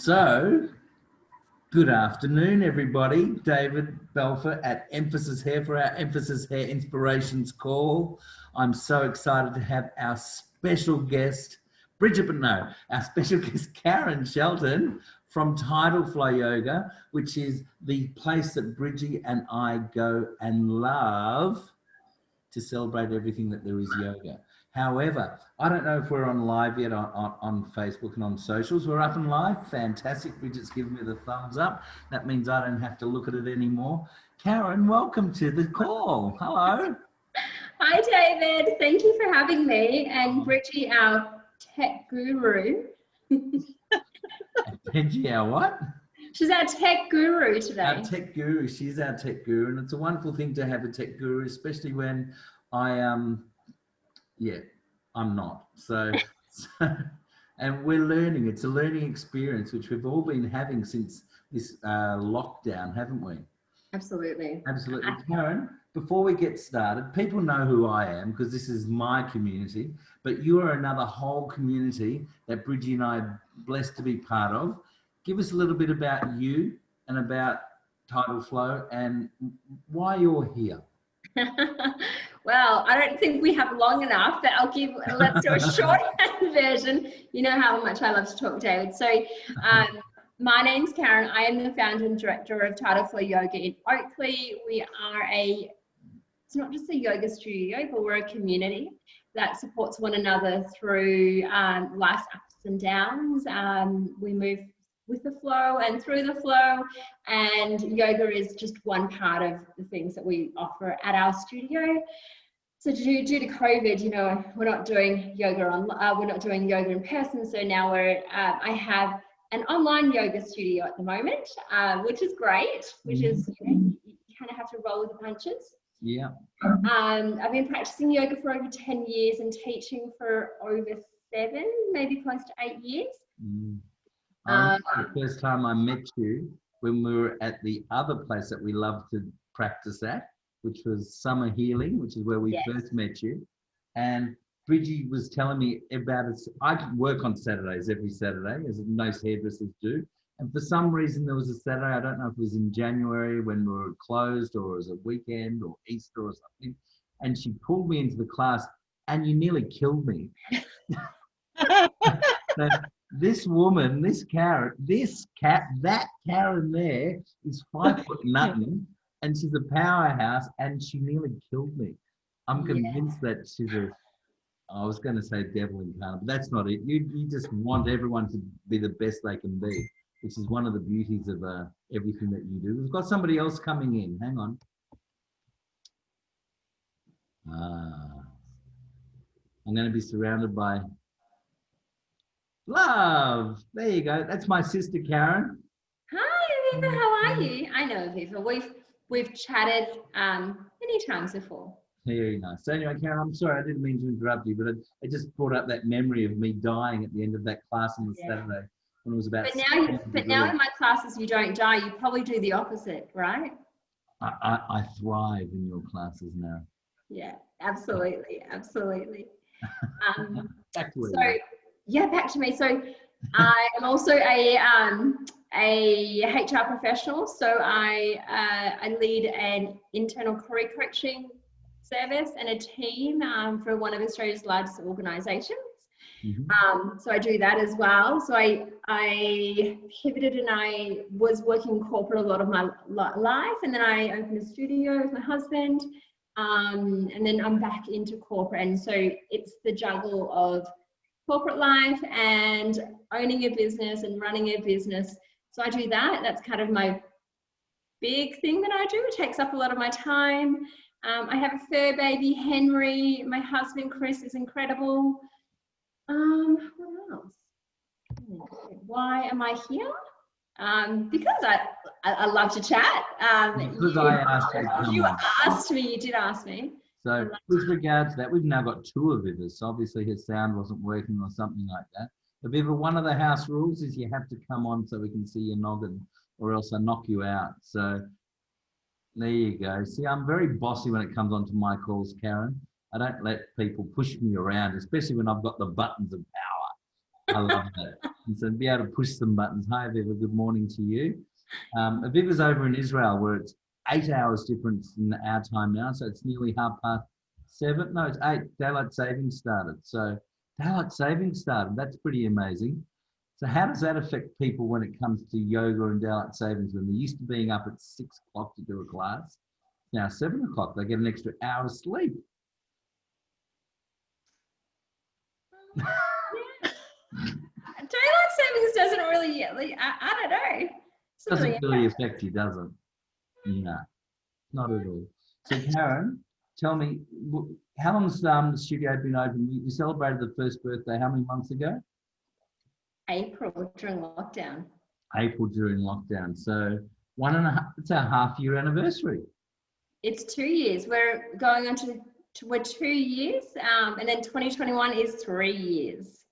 So, good afternoon, everybody. David Belfer at Emphasis Hair for our Emphasis Hair Inspirations call. I'm so excited to have our special guest, our special guest Karen Shelton from Tidal Flow Yoga, which is the place that Bridgie and I go and love to celebrate everything that there is yoga. However, I don't know if we're on live yet on Facebook and on socials. We're up and live. Fantastic. Bridget's given me the thumbs up. That means I don't have to look at it anymore. Karen, welcome to the call. Hello. Hi, David. Thank you for having me. And Bridgie, our tech guru. Bridgie, our what? She's our tech guru today. Our tech guru. She's our tech guru. And it's a wonderful thing to have a tech guru, especially when I'm not. So, and we're learning. It's a learning experience, which we've all been having since this lockdown, haven't we? Absolutely. Absolutely. Karen, before we get started, people know who I am because this is my community, but you are another whole community that Bridgie and I are blessed to be part of. Give us a little bit about you and about Tidal Flow and why you're here. Well, I don't think we have long enough, but let's do a shorthand version. You know how much I love to talk, David. So my name's Karen. I am the founder and director of Tidal Flow Yoga in Oakleigh. We are it's not just a yoga studio, but we're a community that supports one another through life's ups and downs. We move with the flow and through the flow, and yoga is just one part of the things that we offer at our studio. So due to COVID, you know, we're not doing yoga in person. So now I have an online yoga studio at the moment, which is great. Which is, you kind of have to roll with the punches. Yeah. I've been practicing yoga for over 10 years and teaching for over 7, maybe close to 8 years. The first time I met you when we were at the other place that we love to practice at, which was Summer Healing, which is where we first met you. And Bridgie was telling me about it. I work on Saturdays, every Saturday, as most hairdressers do. And for some reason, there was a Saturday, I don't know if it was in January when we were closed or it was a weekend or Easter or something. And she pulled me into the class and you nearly killed me. This woman, that Karen there is 5 foot nothing, and she's a powerhouse, and she nearly killed me. I'm convinced that she's I was going to say devil incarnate, but that's not it. You just want everyone to be the best they can be, which is one of the beauties of everything that you do. We've got somebody else coming in. Hang on. I'm going to be surrounded by love. There you go. That's my sister, Karen. Hi, Aviva. How are you? I know Aviva. We've chatted many times before. Very nice. So anyway, Karen, I'm sorry, I didn't mean to interrupt you, but it just brought up that memory of me dying at the end of that class on the Saturday when it was about. But now in my classes, you don't die. You probably do the opposite, right? I thrive in your classes now. Yeah, absolutely, absolutely. Back to you. Back to me. So I am also a HR professional. So I lead an internal career coaching service and a team for one of Australia's largest organisations. So I do that as well. So I pivoted and I was working corporate a lot of my life, and then I opened a studio with my husband, and then I'm back into corporate. And so it's the juggle of corporate life and owning a business and running a business. So I do that. That's kind of my big thing that I do. It takes up a lot of my time. I have a fur baby, Henry. My husband, Chris, is incredible. What else? Why am I here? Because I love to chat. You did ask me. So with regard to that, we've now got 2 Avivas. So obviously his sound wasn't working or something like that. Aviva, one of the house rules is you have to come on so we can see your noggin, or else I knock you out. So there you go. See, I'm very bossy when it comes onto my calls, Karen. I don't let people push me around, especially when I've got the buttons of power. I love that. And so be able to push some buttons. Hi, Aviva. Good morning to you. Aviva's over in Israel, where it's 8 hours difference in our time now. So it's nearly 7:30. No, it's 8. Daylight savings started. So daylight savings started. That's pretty amazing. So how does that affect people when it comes to yoga and daylight savings? When they're used to being up at 6 o'clock to do a class, now 7 o'clock, they get an extra hour of sleep. Daylight savings doesn't really, I don't know. It's not Doesn't really affect you, does it? No, not at all. So Karen, tell me, how long has the studio been open? You celebrated the first birthday how many months ago? April, during lockdown. April during lockdown. So 1.5, it's our half-year anniversary. It's 2 years. We're going on we're 2 years, and then 2021 is 3 years.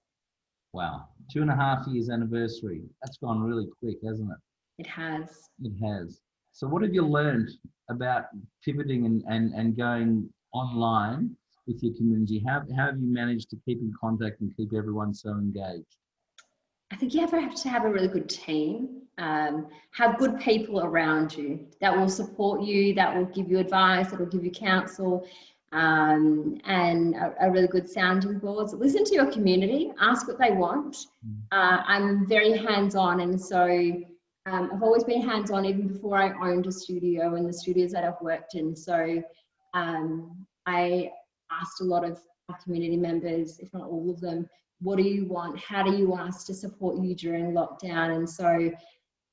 Wow, 2.5 years anniversary. That's gone really quick, hasn't it? It has. It has. So what have you learned about pivoting and going online with your community? How have you managed to keep in contact and keep everyone so engaged? I think you have to have a really good team, have good people around you that will support you, that will give you advice, that will give you counsel, and a really good sounding board. So listen to your community, ask what they want. I'm very hands-on, and so I've always been hands-on even before I owned a studio and the studios that I've worked in. So I asked a lot of our community members, if not all of them, what do you want? How do you want us to support you during lockdown? And so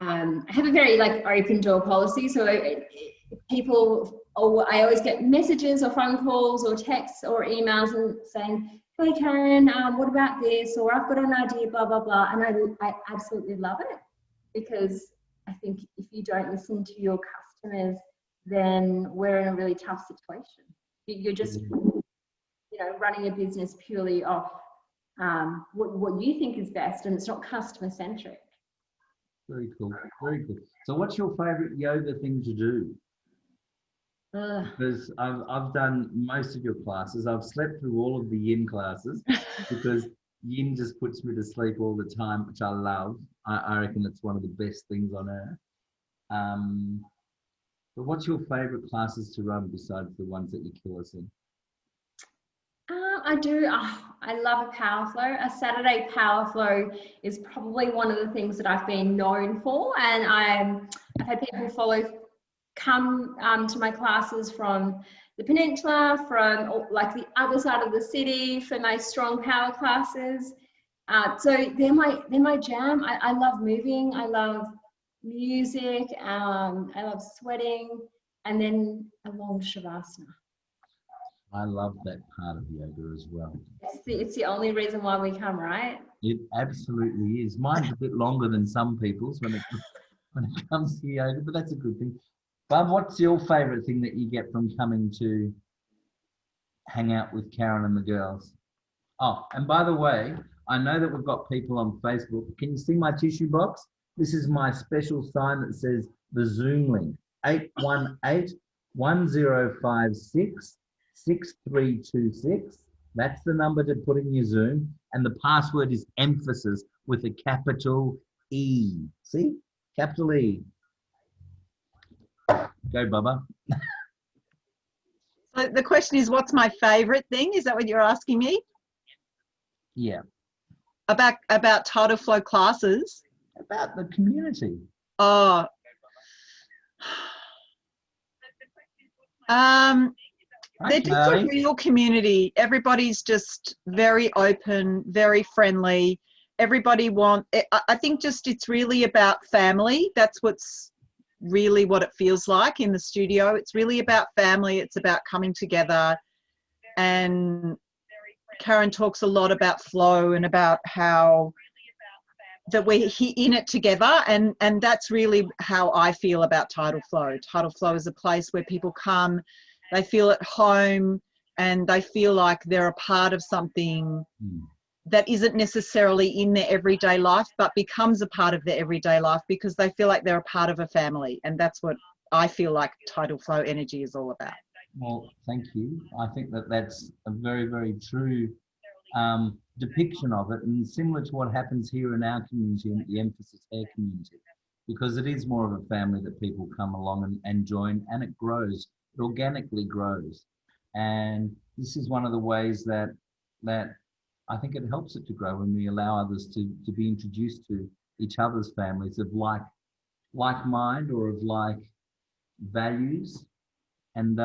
I have a very open door policy. So I always get messages or phone calls or texts or emails and saying, hey Karen, what about this? Or I've got an idea, blah, blah, blah. And I absolutely love it, because I think if you don't listen to your customers, then we're in a really tough situation. You're just, running a business purely off what you think is best, and it's not customer centric. Very cool. Very cool. So what's your favorite yoga thing to do? Because I've done most of your classes. I've slept through all of the yin classes because yin just puts me to sleep all the time, which I love. I reckon it's one of the best things on earth. But what's your favorite classes to run besides the ones that you kill us in? I do. I love a power flow. A Saturday power flow is probably one of the things that I've been known for, and I've had people come to my classes from the peninsula, from the other side of the city for my strong power classes. So they're my jam. I love moving. I love music. I love sweating, and then a long shavasana. I love that part of yoga as well. It's the only reason why we come, right? It absolutely is. Mine's a bit longer than some people's when it comes to yoga, but that's a good thing. Bob, what's your favourite thing that you get from coming to hang out with Karen and the girls? Oh, and by the way, I know that we've got people on Facebook. Can you see my tissue box? This is my special sign that says the Zoom link, 818-1056-6326. That's the number to put in your Zoom. And the password is emphasis with a capital E. See? Capital E. Go, Bubba. So the question is, what's my favourite thing? Is that what you're asking me? Yeah. About Tidal Flow classes? About the community. Oh. They're just a real community. Everybody's just very open, very friendly. Everybody I think just it's really about family. That's what's really what it feels like in the studio. It's really about family. It's about coming together. And Karen talks a lot about flow and about how that we're in it together, and that's really how I feel about Tidal Flow. Tidal Flow is a place where people come, they feel at home, and they feel like they're a part of something that isn't necessarily in their everyday life, but becomes a part of their everyday life because they feel like they're a part of a family. And that's what I feel like Tidal Flow energy is all about. Well, thank you. I think that that's a very, very true depiction of it, and similar to what happens here in our community, in the Emphasis Hair community, because it is more of a family that people come along and join, and it grows, it organically grows. And this is one of the ways that I think it helps it to grow, when we allow others to be introduced to each other's families of like mind or of like values, and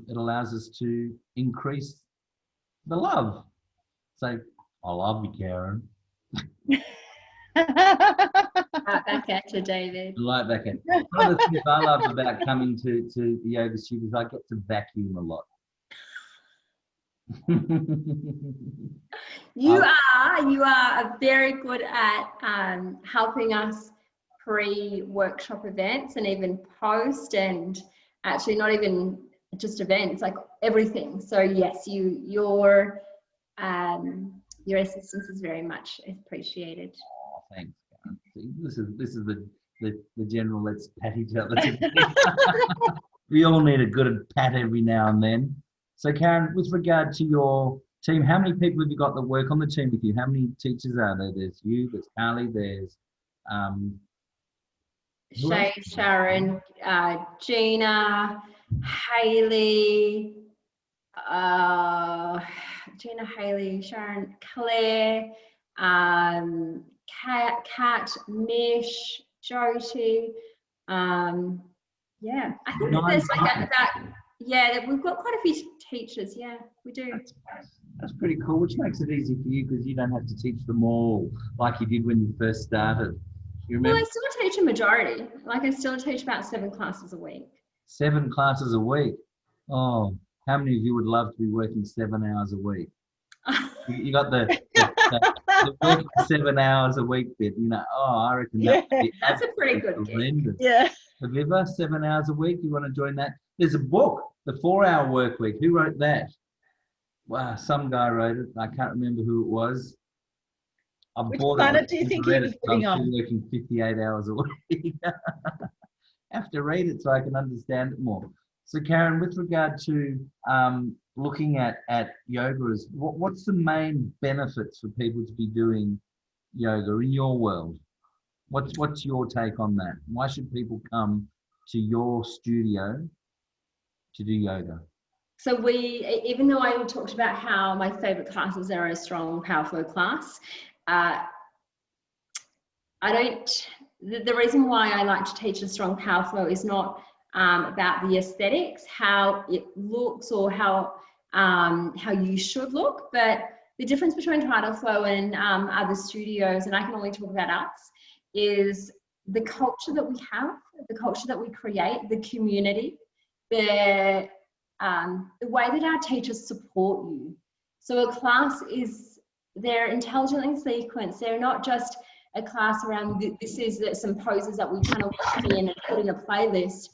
it allows us to increase the love. Say, I love you, Karen. Right back at you, David. Right back at you. One of the things I love about coming to the yoga studios, I get to vacuum a lot. You are very good at helping us pre-workshop events and even post, and actually not even just events, like everything. So yes, your assistance is very much appreciated. Oh, thanks, Karen. See, this is the general let's pat each other. We all need a good pat every now and then. So Karen, with regard to your team, how many people have you got that work on the team with you? How many teachers are there? There's you, there's Carly, there's Shay, Sharon, Gina, Hayley, Sharon, Claire, Kat, Mish, Jyoti. Yeah, I think there's like yeah, we've got quite a few teachers. Yeah, we do. That's pretty cool, which makes it easy for you because you don't have to teach them all like you did when you first started. You remember? Well, I still teach a majority. Like I still teach about 7 classes a week. 7 classes a week? Oh, how many of you would love to be working 7 hours a week? You got the working 7 hours a week bit, you know. Oh, I reckon that's a pretty good gig. Yeah. Have you ever 7 hours a week? You want to join that? There's a book, The 4-Hour Work Week. Who wrote that? Wow, some guy wrote it. I can't remember who it was. Which planet do you think he was living on? I'm still working 58 hours a week. I have to read it so I can understand it more. So Karen, with regard to looking at yoga, what's the main benefits for people to be doing yoga in your world? What's your take on that? Why should people come to your studio to do yoga? So even though I talked about how my favorite classes are a strong power flow class, the reason why I like to teach a strong power flow is not about the aesthetics, how it looks or how you should look, but the difference between Tidal Flow and other studios, and I can only talk about us, is the culture that we have, the culture that we create, the community, the way that our teachers support you. So a class they're intelligently sequenced. They're not just a class around some poses that we kind of work in and put in a playlist.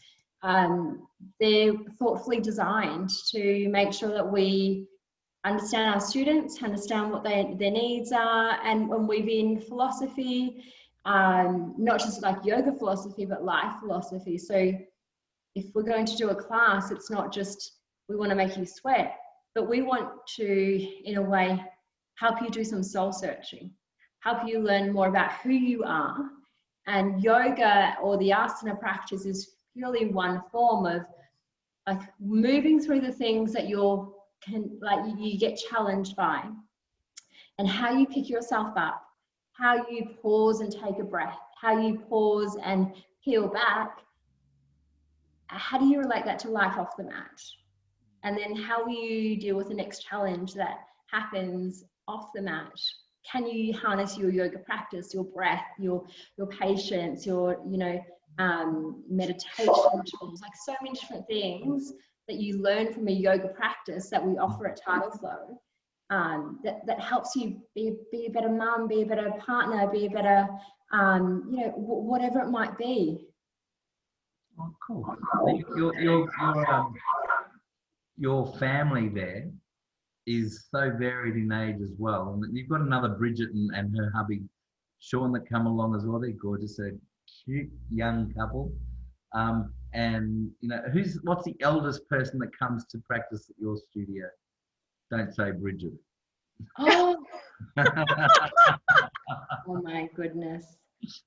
They're thoughtfully designed to make sure that we understand our students, understand what their needs are, and weave in philosophy, not just like yoga philosophy, but life philosophy. So if we're going to do a class, it's not just we want to make you sweat, but we want to, in a way, help you do some soul searching, help you learn more about who you are. And yoga or the asana practice is purely one form of like moving through the things that you get challenged by, and how you pick yourself up, how you pause and take a breath, how you pause and peel back. How do you relate that to life off the mat? And then how will you deal with the next challenge that happens off the mat? Can you harness your yoga practice, your breath, your patience, your meditation tools, like so many different things that you learn from a yoga practice that we offer at Tidal Flow, that helps you be a better mum, be a better partner, be a better whatever it might be. Oh, cool. Your family there is so varied in age as well. And you've got another Bridget and her hubby, Sean, that come along as well. They're gorgeous, a cute young couple. And what's the eldest person that comes to practice at your studio? Don't say Bridget. Oh, Oh my goodness.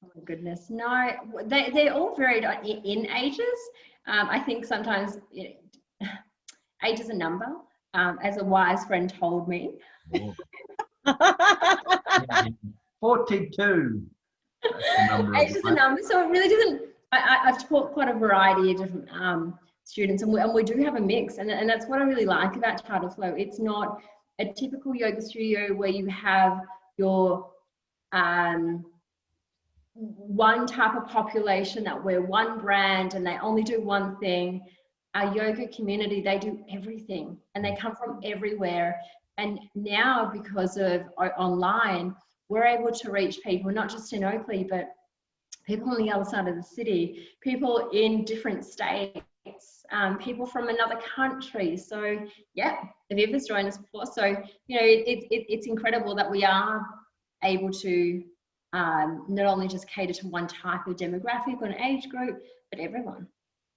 Oh my goodness. No, they're all varied in ages. I think sometimes age is a number, as a wise friend told me. Oh. 42. Age is a number, so it really doesn't. I've taught quite a variety of different students, and we do have a mix, and that's what I really like about Tidal Flow. It's not a typical yoga studio where you have your one type of population that wear one brand and they only do one thing. Our yoga community, they do everything, and they come from everywhere. And now, because of online, we're able to reach people not just in Oakleigh, but people on the other side of the city, people in different states, people from another country. So yeah, have you ever joined us before? So, you know, it's incredible that we are able to not only just cater to one type of demographic or an age group, but everyone.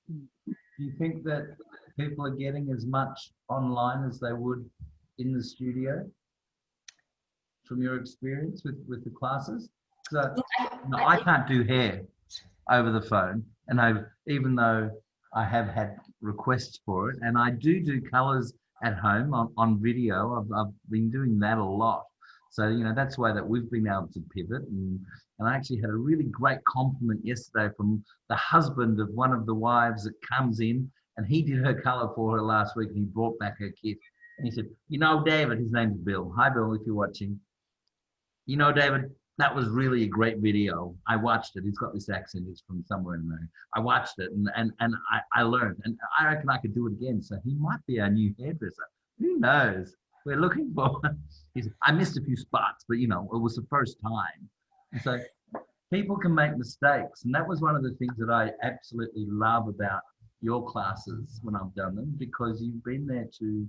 Do you think that people are getting as much online as they would in the studio from your experience with the classes? So, I can't do hair over the phone, and even though I have had requests for it, and I do colours at home on video. I've been doing that a lot. So, you know, that's the way that we've been able to pivot. And I actually had a really great compliment yesterday from the husband of one of the wives that comes in, and he did her colour for her last week, and he brought back her kit. And he said, you know, David, his name's Bill. Hi, Bill, if you're watching. You know, David, that was really a great video. I watched it. He's got this accent. He's from somewhere in there. I watched it, and I learned. And I reckon I could do it again. So he might be our new hairdresser. Who knows? We're looking for. I missed a few spots, but, you know, it was the first time. And so people can make mistakes. And that was one of the things that I absolutely love about your classes when I've done them, because you've been there to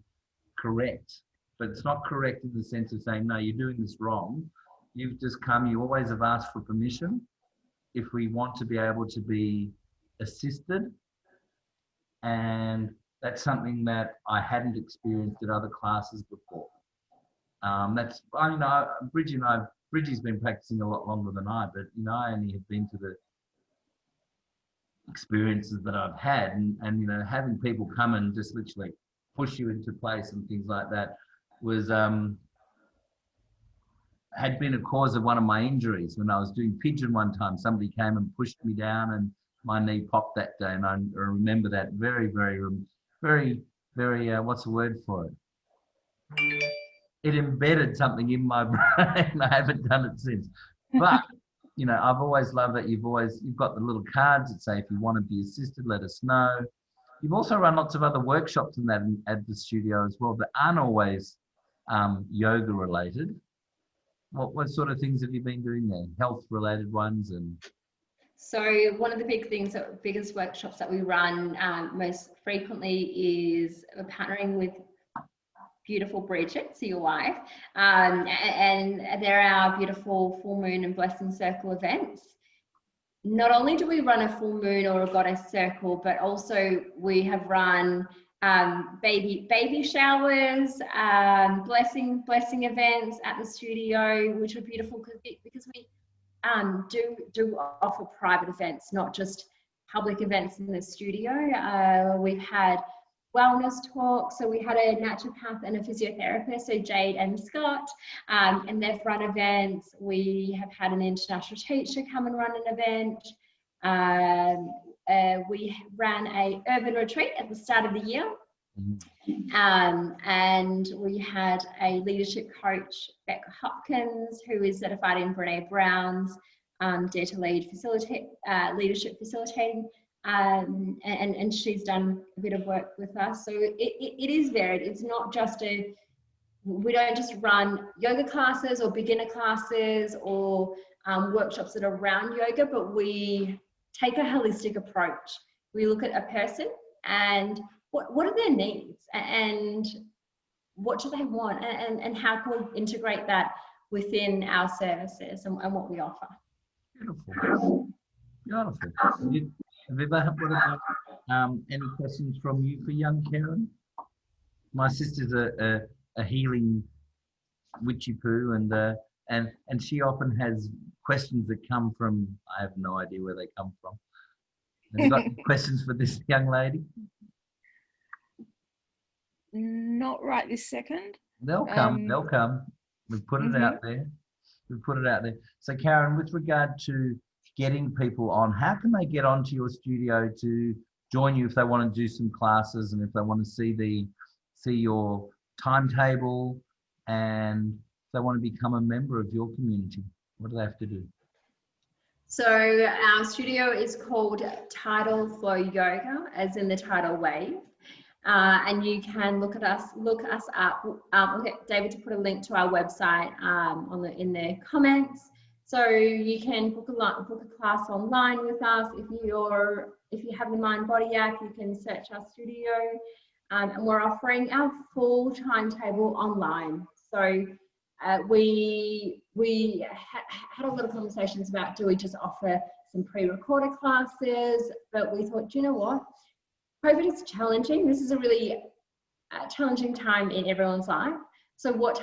correct. But it's not correct in the sense of saying, no, you're doing this wrong. You've just come, you always have asked for permission if we want to be able to be assisted. And that's something that I hadn't experienced at other classes before. That's, I know, Bridgie's been practicing a lot longer than I, but, you know, I only have been to the experiences that I've had, and you know, having people come and just literally push you into place and things like that was, had been a cause of one of my injuries. When I was doing pigeon one time, somebody came and pushed me down and my knee popped that day, and I remember that very, very, very, very, what's the word for it? It embedded something in my brain. I haven't done it since. But, you know, I've always loved that you've got the little cards that say, if you want to be assisted, let us know. You've also run lots of other workshops in that at the studio as well that aren't always yoga related. What sort of things have you been doing there? Health related ones? And so one of the biggest workshops that we run most frequently is partnering with beautiful Bridget, so your wife, and they're our beautiful full moon and blessing circle events. Not only do we run a full moon or a goddess circle, but also we have run baby showers, blessing events at the studio, which are beautiful because we do offer private events, not just public events in the studio. We've had wellness talks, so we had a naturopath and a physiotherapist, so Jade and Scott, and they've run events. We have had an international teacher come and run an event. We ran a urban retreat at the start of the year, and we had a leadership coach, Becca Hopkins, who is certified in Brene Brown's Dare to Lead leadership facilitating, and she's done a bit of work with us. So it is varied. It's not just we don't just run yoga classes or beginner classes or workshops that are around yoga, but we take a holistic approach. We look at a person and what are their needs and what do they want, and how can we integrate that within our services and what we offer. Beautiful. Beautiful. Have you ever any questions from you for young Karen? My sister's a healing witchy poo, and she often has questions that come from, I have no idea where they come from. Have you got questions for this young lady? Not right this second. They'll come. They'll come. We've put it out there. We've put it out there. So, Karen, with regard to getting people on, how can they get onto your studio to join you if they want to do some classes and if they want to see your timetable and if they want to become a member of your community? What do they have to do? So our studio is called Tidal Flow Yoga, as in the tidal wave. And you can look us up. We'll get David to put a link to our website in the comments, so you can book a class online with us. If you have the Mind Body app, you can search our studio, and we're offering our full timetable online. So we had a lot of conversations about, do we just offer some pre-recorded classes? But we thought, do you know what? COVID is challenging. This is a really challenging time in everyone's life. So what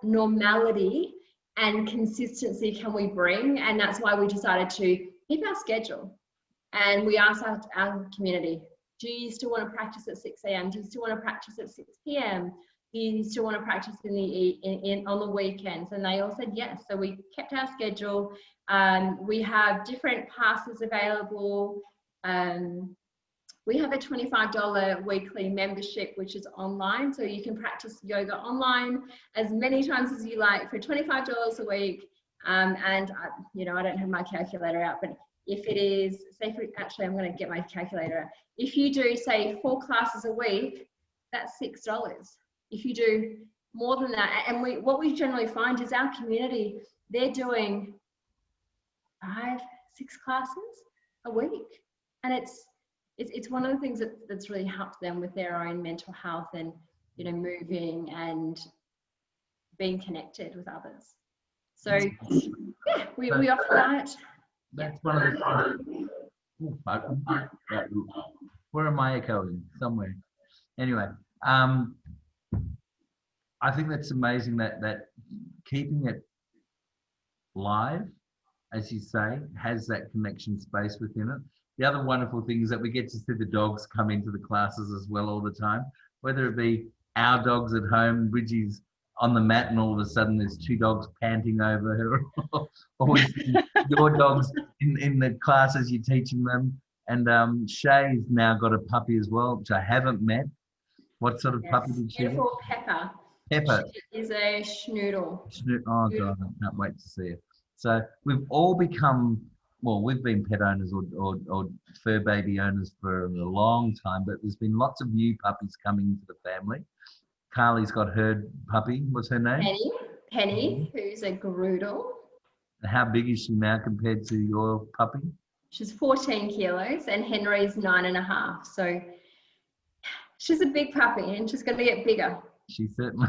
normality and consistency can we bring? And that's why we decided to keep our schedule. And we asked our community, do you still want to practice at 6 a.m.? Do you still want to practice at 6 p.m.? Do you still want to practice on the weekends? And they all said yes. So we kept our schedule. We have different passes available. We have a $25 weekly membership, which is online. So you can practice yoga online as many times as you like for $25 a week. And I don't have my calculator out, but if it is, actually, I'm going to get my calculator out. If you do, say, 4 classes a week, that's $6. If you do more than that, and what we generally find is our community, they're doing 5-6 classes a week. And it's one of the things that's really helped them with their own mental health and, moving and being connected with others. So yeah, we offer that. That's one of the, where am I echoing? Somewhere. Anyway, I think that's amazing that keeping it live, as you say, has that connection space within it. The other wonderful thing is that we get to see the dogs come into the classes as well all the time, whether it be our dogs at home, Bridgie's on the mat and all of a sudden there's 2 dogs panting over her, or we see your dogs in the classes you're teaching them. And Shay's now got a puppy as well, which I haven't met. What sort of puppy did she have? Beautiful Pepper. Pepper. She is a schnoodle. Oh, God, I can't wait to see it. So we've all become, well, we've been pet owners or fur baby owners for a long time, but there's been lots of new puppies coming into the family. Carly's got her puppy. What's her name? Penny, who's a groodle. How big is she now compared to your puppy? She's 14 kilos and Henry's 9.5. So she's a big puppy and she's going to get bigger. She certainly,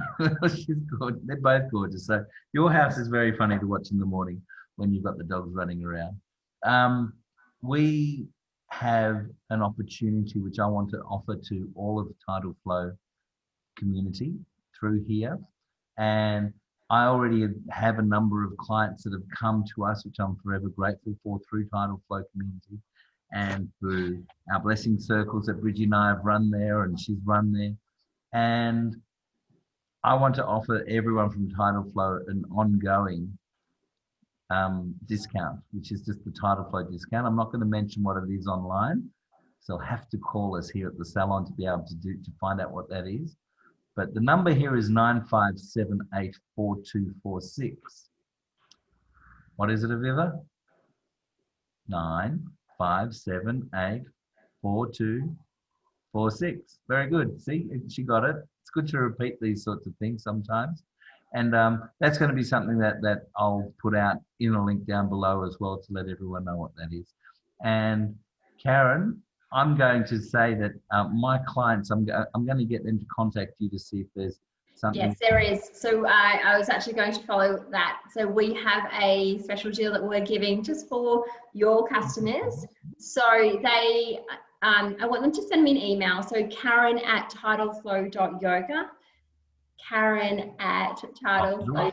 she's good. They're both gorgeous. So your house is very funny to watch in the morning when you've got the dogs running around. We have an opportunity which I want to offer to all of the Tidal Flow community through here. And I already have a number of clients that have come to us, which I'm forever grateful for, through Tidal Flow community and through our blessing circles that Bridgie and I have run there and she's run there. And I want to offer everyone from Tidal Flow an ongoing discount, which is just the Tidal Flow discount. I'm not going to mention what it is online, so you'll have to call us here at the salon to be able to find out what that is. But the number here is 95784246. What is it, Aviva? 95784246. Very good. See, she got it. It's good to repeat these sorts of things sometimes. And that's going to be something that I'll put out in a link down below as well to let everyone know what that is. And Karen, I'm going to say that my clients, I'm going to get them to contact you to see if there's something. Yes, there is. So I was actually going to follow that. So we have a special deal that we're giving just for your customers. So they, I want them to send me an email. So Karen@tidalflow.yoga. Karen at Tidal Flow.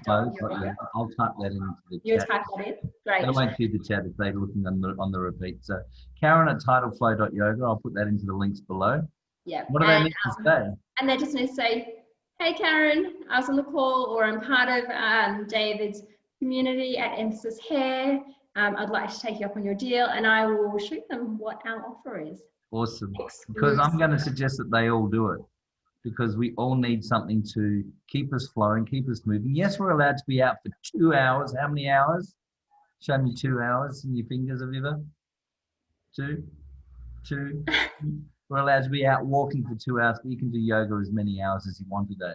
I'll type that into the You chat. type that in? Great. I won't see the chat if they're looking on the repeat. So Karen at tidalflow.yoga, I'll put that into the links below. Yeah. What do they need to say? And they just need to say, hey Karen, I was on the call, or I'm part of David's community at Emphasis Hair. I'd like to take you up on your deal, and I will shoot them what our offer is. Awesome. Because I'm going to suggest that they all do it, because we all need something to keep us flowing, keep us moving. Yes, we're allowed to be out for 2 hours. How many hours? Show me 2 hours in your fingers, Aviva. Two. We're allowed to be out walking for 2 hours, but you can do yoga as many hours as you want today.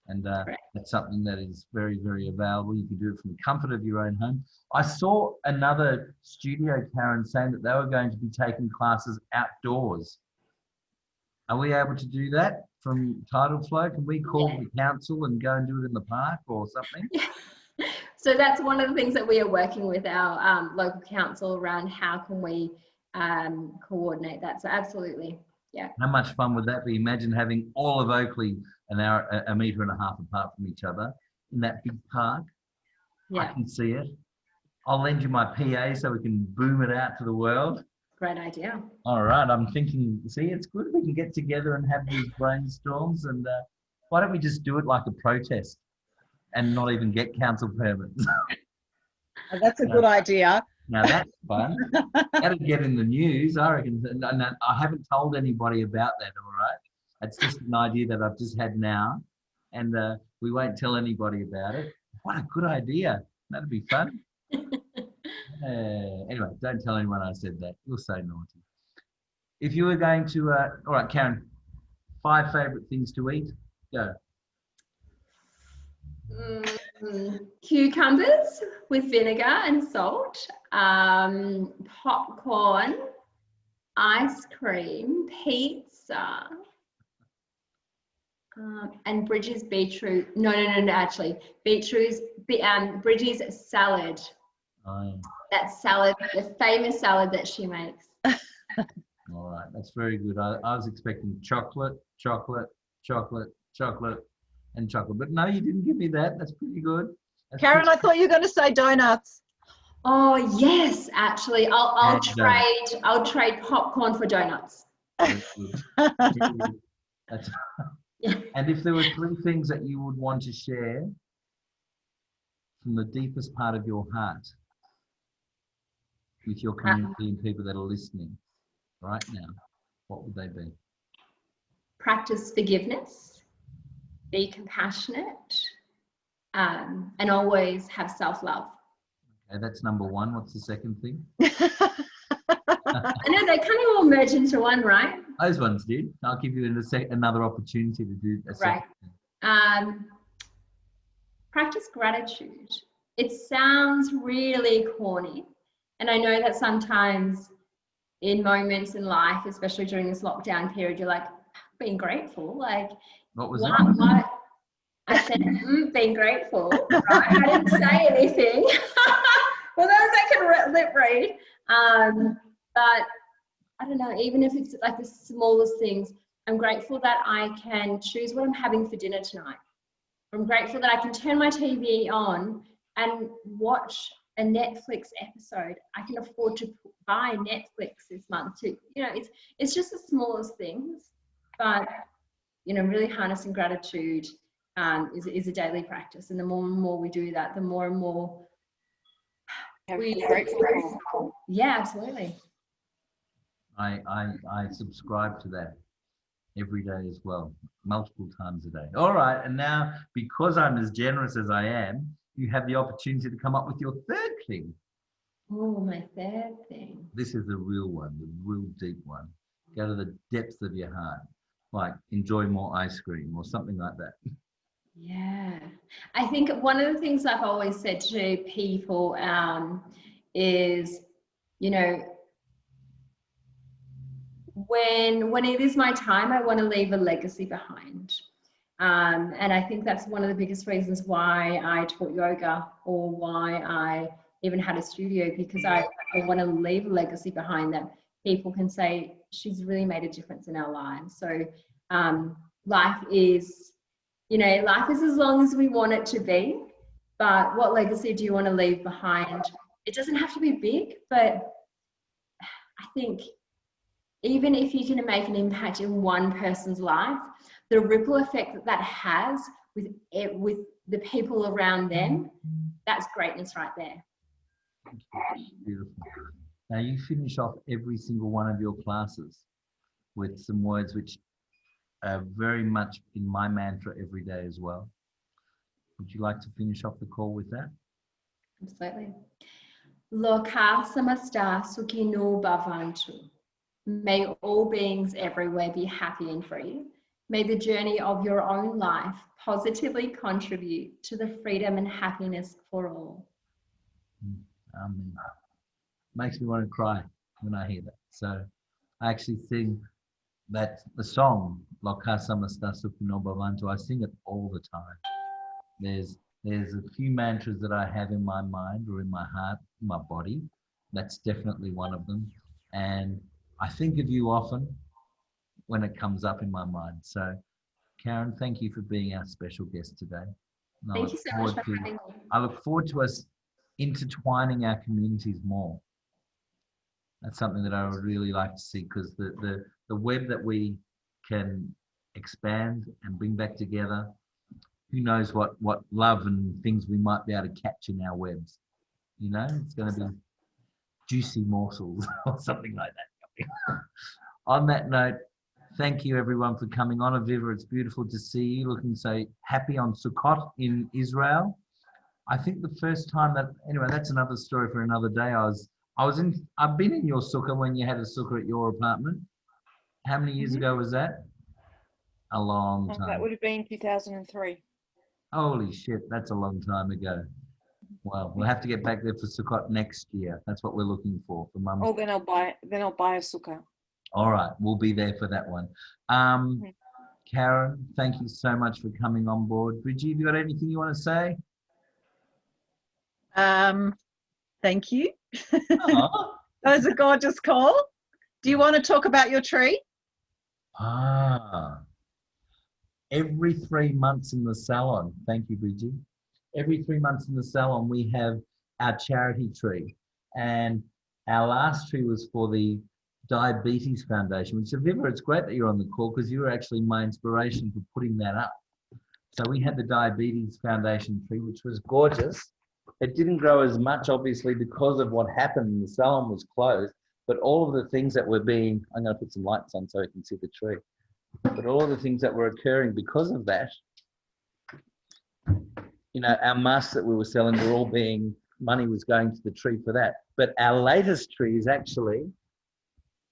And that's something that is very, very available. You can do it from the comfort of your own home. I saw another studio, Karen, saying that they were going to be taking classes outdoors. Are we able to do that from Tidal Flow? Can we call the council and go and do it in the park or something? So that's one of the things that we are working with our local council around. How can we coordinate that? So absolutely, yeah. How much fun would that be? Imagine having all of Oakleigh a metre and a half apart from each other in that big park. Yeah. I can see it. I'll lend you my PA so we can boom it out to the world. Great idea. All right, I'm thinking, see, it's good we can get together and have these brainstorms, and why don't we just do it like a protest and not even get council permits? That's a good idea. Now that's fun. That'll get in the news, I reckon. And I haven't told anybody about that, all right? It's just an idea that I've just had now, and we won't tell anybody about it. What a good idea. That'd be fun. Anyway, don't tell anyone I said that. You're so naughty. If you were going to, all right, Karen, 5 favourite things to eat. Go. Cucumbers with vinegar and salt, popcorn, ice cream, pizza, and Bridget's beetroot. No, actually, Bridget's salad. Oh. That salad, the famous salad that she makes. All right, that's very good. I was expecting chocolate, and chocolate, but no, you didn't give me that. That's pretty good. That's Karen, I thought you were going to say donuts. Oh yes, actually, I'll trade popcorn for donuts. Very good. Very good. That's, and if there were 3 things that you would want to share from the deepest part of your heart with your community and people that are listening right now, what would they be? Practice forgiveness, be compassionate, and always have self-love. Okay, that's number 1. What's the second thing? I know they kind of all merge into one, right? Those ones did. I'll give you another opportunity to do a second thing. Practice gratitude. It sounds really corny, and I know that sometimes in moments in life, especially during this lockdown period, you're like, being grateful. Like, what was that? What? I said, being grateful. Right? I didn't say anything. For those that can lip read. But I don't know, even if it's like the smallest things, I'm grateful that I can choose what I'm having for dinner tonight. I'm grateful that I can turn my TV on and watch a Netflix episode. I can afford to buy Netflix this month too. You know, it's just the smallest things, but you know, really harnessing gratitude is a daily practice. And the more and more we do that, the more and more we're grateful. Yeah, absolutely. I subscribe to that every day as well, multiple times a day. All right, and now because I'm as generous as I am, you have the opportunity to come up with your 3rd thing. Oh, my 3rd thing. This is the real one, the real deep one. Go to the depths of your heart, like enjoy more ice cream or something like that. Yeah, I think one of the things I've always said to people is, you know, when it is my time, I want to leave a legacy behind. And I think that's one of the biggest reasons why I taught yoga, or why I even had a studio, because I want to leave a legacy behind that people can say, she's really made a difference in our lives. So life is You know, life is as long as we want it to be, but what legacy do you want to leave behind? It doesn't have to be big, but I think even if you can make an impact in one person's life, the ripple effect that that has with the people around them, that's greatness right there. Beautiful. Now you finish off every single one of your classes with some words which are very much in my mantra every day as well. Would you like to finish off the call with that? Absolutely. Loka samasta sukhino bhavantu. May all beings everywhere be happy and free. May the journey of your own life positively contribute to the freedom and happiness for all. Makes me want to cry when I hear that. So I actually sing that the song Loka samasta sukhino bhavantu. I sing it all the time. There's a few mantras that I have in my mind or in my heart, in my body. That's definitely one of them. And I think of you often when it comes up in my mind. So, Karen, thank you for being our special guest today. Thank you so much for having me. I look forward to us intertwining our communities more. That's something that I would really like to see, because the web that we can expand and bring back together, who knows what love and things we might be able to catch in our webs. You know, it's going to be juicy morsels or something like that. On that note, thank you everyone for coming on. Aviva, it's beautiful to see you looking so happy on Sukkot in Israel. I think the first time that, anyway, that's another story for another day. I've been in your sukkah when you had a sukkah at your apartment. How many years ago was that? A long time. That would have been 2003. Holy shit, that's a long time ago. Well, we'll have to get back there for Sukkot next year. That's what we're looking for Mum. Oh, then I'll buy a sukkah. All right, we'll be there for that one. Karen, thank you so much for coming on board. Bridgie, have you got anything you want to say? Thank you. That was a gorgeous call. Do you want to talk about your tree? Every 3 months in the salon, thank you, Bridgie. Every 3 months in the salon, we have our charity tree. And our last tree was for the Diabetes Foundation, which, Aviva, it's great that you're on the call, because you were actually my inspiration for putting that up. So we had the Diabetes Foundation tree, which was gorgeous. It didn't grow as much, obviously, because of what happened. The salon was closed, but all of the things that were being, I'm going to put some lights on so you can see the tree, but all of the things that were occurring because of that, you know, our masks that we were selling were all being, money was going to the tree for that. But our latest tree is actually,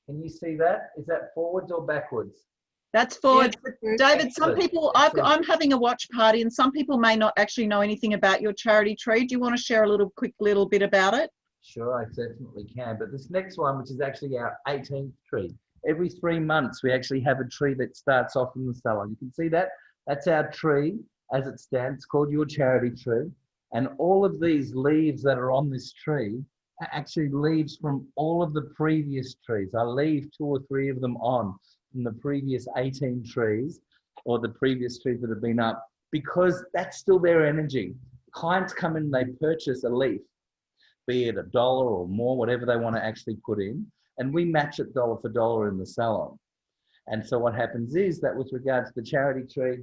can you see that? Is that forwards or backwards? That's forward. Yeah. David, some people, I'm having a watch party, and some people may not actually know anything about your charity tree. Do you want to share a quick little bit about it? Sure, I certainly can. But this next one, which is actually our 18th tree, every 3 months we actually have a tree that starts off in the salon. You can see that? That's our tree as it stands. It's called your charity tree. And all of these leaves that are on this tree are actually leaves from all of the previous trees. I leave 2 or 3 of them on from the previous 18 trees, or the previous trees that have been up, because that's still their energy. Clients come in, they purchase a leaf, be it $1 or more, whatever they want to actually put in, and we match it dollar for dollar in the salon. And so what happens is that with regard to the charity tree,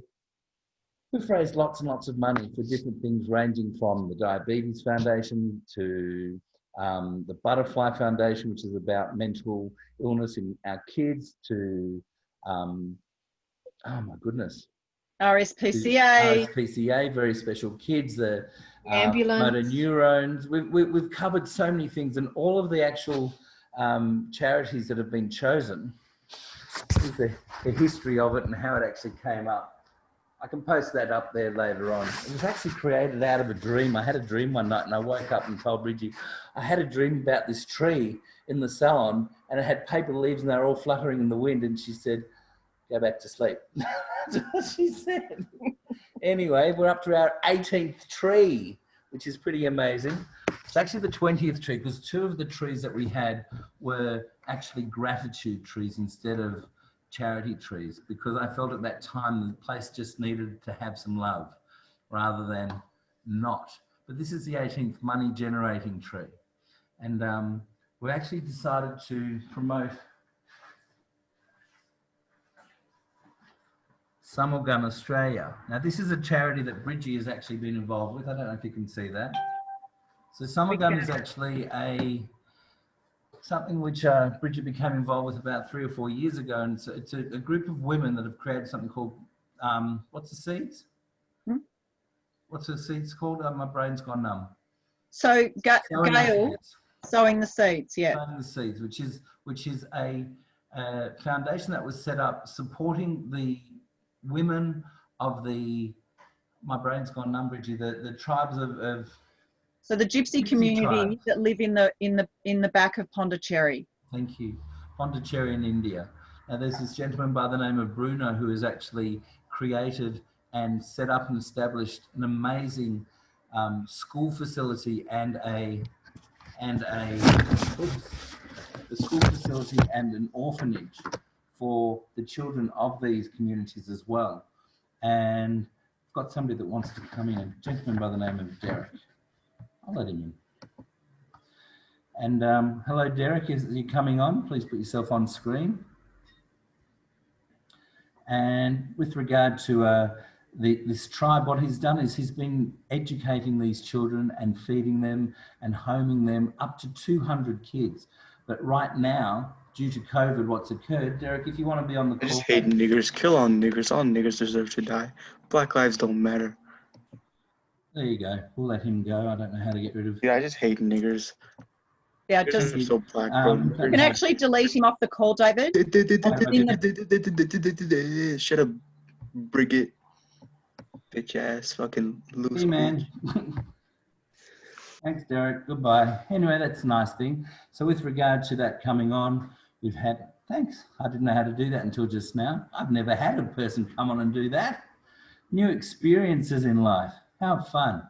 we've raised lots and lots of money for different things, ranging from the Diabetes Foundation to the Butterfly Foundation, which is about mental illness in our kids, to, oh my goodness. RSPCA, Very Special Kids, the ambulance, motor neurons. We've covered so many things, and all of the actual charities that have been chosen, is the history of it and how it actually came up. I can post that up there later on. It was actually created out of a dream. I had a dream one night and I woke up and told Bridgie, I had a dream about this tree in the salon and it had paper leaves and they were all fluttering in the wind, and she said, go back to sleep. That's what she said. Anyway, we're up to our 18th tree, which is pretty amazing. It's actually the 20th tree, because 2 of the trees that we had were actually gratitude trees instead of charity trees, because I felt at that time the place just needed to have some love rather than not. But this is the 18th money generating tree. And we actually decided to promote Gun Australia. Now, this is a charity that Bridgie has actually been involved with. I don't know if you can see that. So Gun is actually something which Bridget became involved with about 3 or 4 years ago, and it's a group of women that have created something called what's the seeds? What's the seeds called? My brain's gone numb. So Gail, sowing the seeds, yeah. Sowing the seeds, which is a foundation that was set up supporting the women of my brain's gone numb, Bridgie, the tribes of so the gypsy community tribes that live in the back of Pondicherry. Thank you. Pondicherry in India. Now there's this gentleman by the name of Bruno who has actually created and set up and established an amazing school facility and a school facility and an orphanage for the children of these communities as well. And I've got somebody that wants to come in, a gentleman by the name of Derek. I'll let him in. And hello, Derek, is you coming on? Please put yourself on screen. And with regard to this tribe, what he's done is he's been educating these children and feeding them and homing them, up to 200 kids. But right now, due to COVID, what's occurred, Derek, if you want to be on the call. I just hate niggers. Kill all niggers. All niggers deserve to die. Black lives don't matter. There you go. We'll let him go. I don't know how to get rid of. Yeah, I just hate niggers. Yeah, Niggers are so black, bro. You can actually delete him off the call, David. Shut up, Bridget. Bitch ass fucking loser. Hey, man. Thanks, Derek. Goodbye. Anyway, that's a nice thing. So with regard to that coming on, we've had, thanks. I didn't know how to do that until just now. I've never had a person come on and do that. New experiences in life. How fun.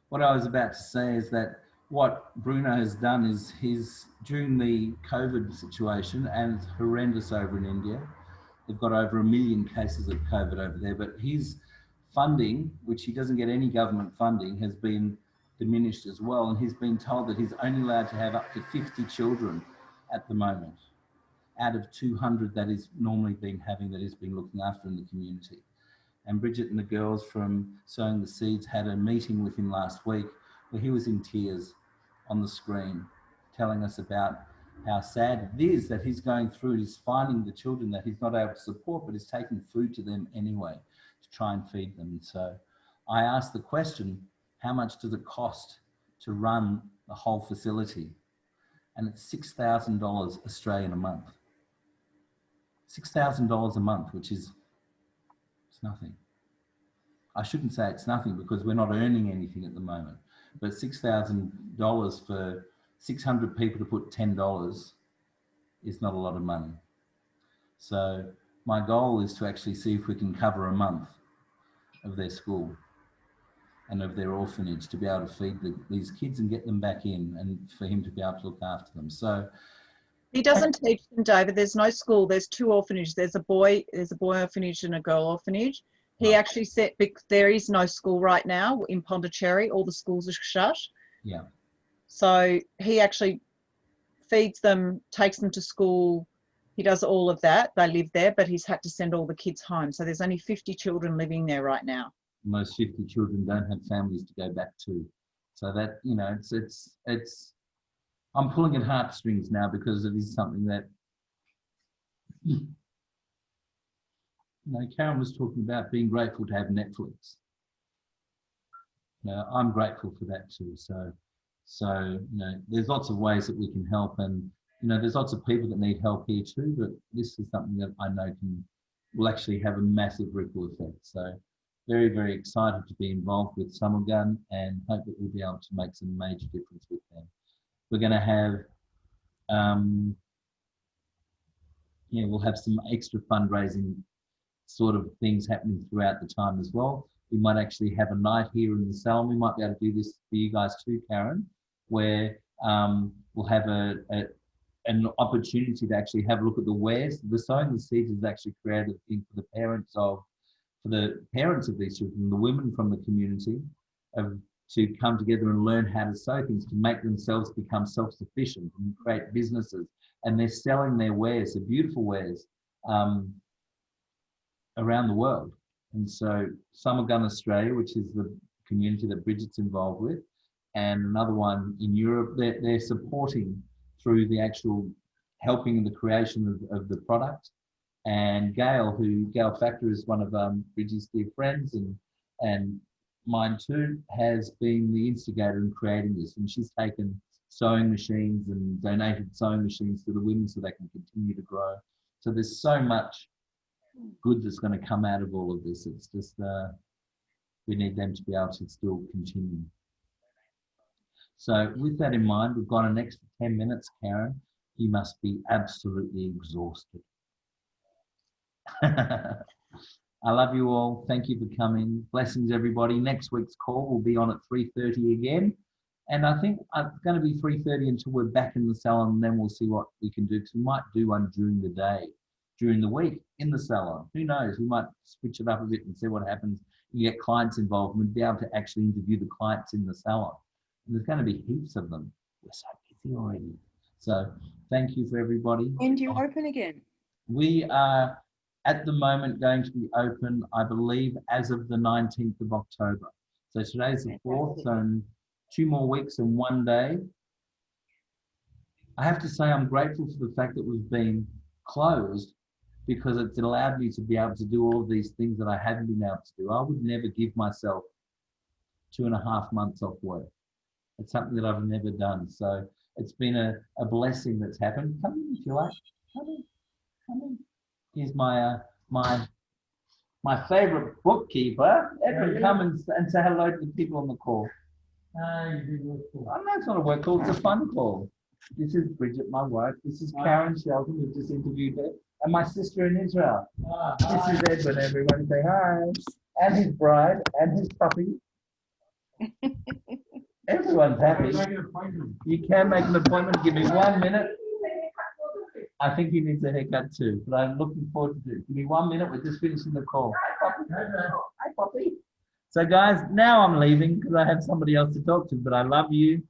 What I was about to say is that what Bruno has done is during the COVID situation, and it's horrendous over in India, they've got over 1 million cases of COVID over there, but his funding, which he doesn't get any government funding, has been diminished as well. And he's been told that he's only allowed to have up to 50 children at the moment, out of 200 that he's normally been having, that he's been looking after in the community. And Bridget and the girls from Sowing the Seeds had a meeting with him last week where he was in tears on the screen, telling us about how sad it is that he's going through. He's finding the children that he's not able to support, but he's taking food to them anyway to try and feed them. So I asked the question, how much does it cost to run the whole facility? And it's $6,000 Australian a month. $6,000 a month, which is it's nothing. I shouldn't say it's nothing because we're not earning anything at the moment, but $6,000 for 600 people to put $10 is not a lot of money. So my goal is to actually see if we can cover a month of their school and of their orphanage to be able to feed these kids and get them back in, and for him to be able to look after them. So he doesn't teach them, David. There's no school. There's 2 orphanages. There's a boy orphanage and a girl orphanage. He actually said there is no school right now in Pondicherry. All the schools are shut. Yeah. So he actually feeds them, takes them to school. He does all of that. They live there, but he's had to send all the kids home. So there's only 50 children living there right now. Most 50 children don't have families to go back to. So that, you know, it's I'm pulling at heartstrings now because it is something that, you know, Karen was talking about being grateful to have Netflix. You know, I'm grateful for that too. So, you know, there's lots of ways that we can help, and, you know, there's lots of people that need help here too, but this is something that I know will actually have a massive ripple effect. So very, very excited to be involved with Gun and hope that we'll be able to make some major difference with them. We're going to have, we'll have some extra fundraising sort of things happening throughout the time as well. We might actually have a night here in the salon. We might be able to do this for you guys too, Karen, where we'll have a an opportunity to actually have a look at the wares. The Sowing the Seeds is actually created a thing for the parents of these children, the women from the community, to come together and learn how to sow things, to make themselves become self-sufficient and create businesses. And they're selling their wares, the beautiful wares, around the world. And so Summer Gun Australia, which is the community that Bridget's involved with, and another one in Europe, they're supporting through the actual helping in the creation of the product. And Gail Factor is one of Bridget's dear friends and mine too, has been the instigator in creating this. And she's taken sewing machines and donated sewing machines to the women so they can continue to grow. So there's so much good that's going to come out of all of this. It's just we need them to be able to still continue. So with that in mind, we've got an extra 10 minutes, Karen. You must be absolutely exhausted. I love you all. Thank you for coming. Blessings, everybody. Next week's call will be on at 3:30 again. And I think it's going to be 3:30 until we're back in the salon, and then we'll see what we can do. Because we might do one during the day, during the week in the salon. Who knows? We might switch it up a bit and see what happens. You get clients involved and we'll be able to actually interview the clients in the salon. And there's going to be heaps of them. We're so busy already. So thank you for everybody. When do you open again? We are at the moment going to be open, I believe, as of the 19th of October. So today's the 4th, so in 2 more weeks and 1 day. I have to say I'm grateful for the fact that we've been closed, because it's allowed me to be able to do all of these things that I hadn't been able to do. I would never give myself 2.5 months off work. It's something that I've never done. So it's been a blessing that's happened. Come in if you like. Come in. Come in. Here's my favourite bookkeeper. Edwin, come and say hello to the people on the call. Oh, no, it's not a work call, it's a fun call. This is Bridget, my wife. This is Karen Shelton, we've just interviewed her. And my sister in Israel. This is Edwin, everyone. Say hi. And his bride, and his puppy. Everyone's happy. You can make an appointment. Give me 1 minute. I think he needs a haircut too, but I'm looking forward to it. Give me 1 minute. We're just finishing the call. Hi, puppy. Hi, puppy. So, guys, now I'm leaving because I have somebody else to talk to, but I love you.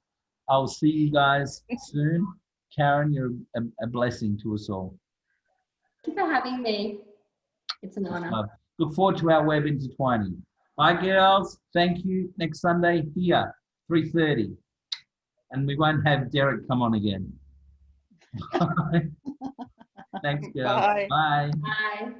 I'll see you guys soon. Karen, you're a blessing to us all. Thank you for having me. It's an honor. Look forward to our web intertwining. Bye, girls. Thank you. Next Sunday here, 3:30. And we won't have Derek come on again. Thanks, girls. Bye. Bye. Bye.